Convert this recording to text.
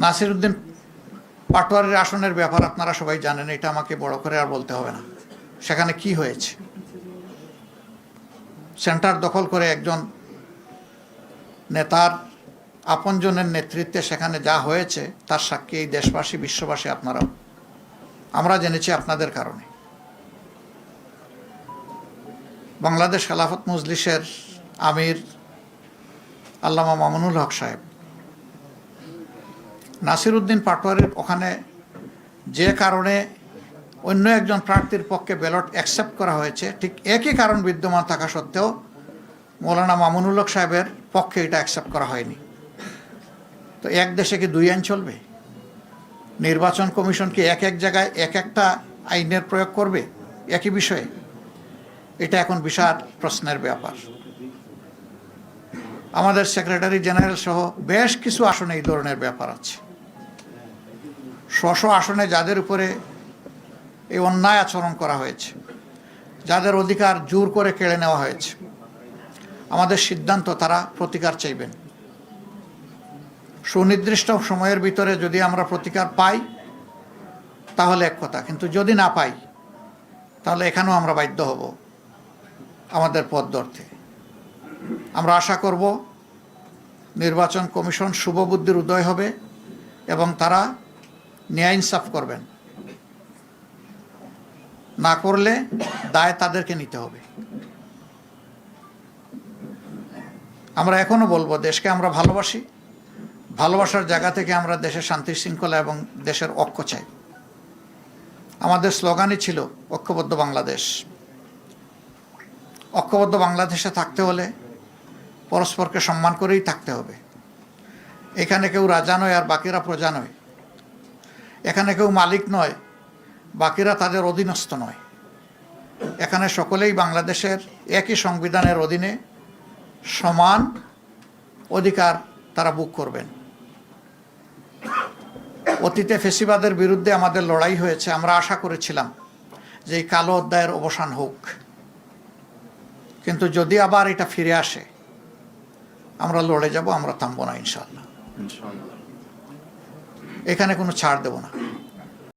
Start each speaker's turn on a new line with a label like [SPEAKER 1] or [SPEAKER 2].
[SPEAKER 1] নাসিরউদ্দিন পাটোয়ারির আসনের ব্যাপার আপনারা সবাই জানেন, এটা আমাকে বড় করে আর বলতে হবে না। সেখানে কি হয়েছে, সেন্টার দখল করে একজন নেতার আপনজনের নেতৃত্বে সেখানে যা হয়েছে তার সাক্ষী এই দেশবাসী, বিশ্ববাসী, আপনারাও। আমরা জেনেছি আপনাদের কারণে। বাংলাদেশ খেলাফত মজলিসের আমির আল্লামা মামুনুল হক সাহেব নাসিরউদ্দিন পাটোয়ারির ওখানে যে কারণে অন্য একজন প্রার্থীর পক্ষে ব্যালট অ্যাকসেপ্ট করা হয়েছে, ঠিক একই কারণ বিদ্যমান থাকা সত্ত্বেও মৌলানা মামুনুল হক সাহেবের পক্ষে এটা অ্যাকসেপ্ট করা হয়নি। তো এক দেশে কি দুই আইন চলবে? নির্বাচন কমিশন কি এক এক জায়গায় এক একটা আইনের প্রয়োগ করবে একই বিষয়ে? এটা এখন বিশাল প্রশ্নের ব্যাপার। আমাদের সেক্রেটারি জেনারেল সহ বেশ কিছু আসনে এই ধরনের ব্যাপার আছে। স্ব আসনে যাদের উপরে এই অন্যায় আচরণ করা হয়েছে, যাদের অধিকার জোর করে কেড়ে নেওয়া হয়েছে, আমাদের সিদ্ধান্ত তারা প্রতিকার চাইবেন। সুনির্দিষ্ট সময়ের ভিতরে যদি আমরা প্রতিকার পাই তাহলে এক কথা, কিন্তু যদি না পাই তাহলে এখানেও আমরা বাধ্য হব আমাদের পথ ধরতে। আমরা আশা করব নির্বাচন কমিশন শুভবুদ্ধির উদয় হবে এবং তারা ন্যায় ইনসাফ করবেন। না করলে দায় তাদেরকে নিতে হবে। আমরা এখনো বলবো, দেশকে আমরা ভালোবাসি, ভালোবাসার জায়গা থেকে আমরা দেশের শান্তি শৃঙ্খলা এবং দেশের ঐক্য চাই। আমাদের স্লোগানই ছিল ঐক্যবদ্ধ বাংলাদেশ। ঐক্যবদ্ধ বাংলাদেশে থাকতে হলে পরস্পরকে সম্মান করেই থাকতে হবে। এখানে কেউ রাজা নয় আর বাকিরা প্রজা নয়। এখানে কেউ মালিক নয়, বাকিরা তাদের অধীনস্থ নয়। এখানে সকলেই বাংলাদেশের একই সংবিধানের অধীনে সমান অধিকার তারা ভোগ করবেন। অতীতে ফেসিবাদের বিরুদ্ধে আমাদের লড়াই হয়েছে। আমরা আশা করেছিলাম যে এই কালো অধ্যায়ের অবসান হোক, কিন্তু যদি আবার এটা ফিরে আসে আমরা লড়ে যাব, আমরা থামবো না ইনশাআল্লাহ। এখানে কোনো ছাড় দেব না।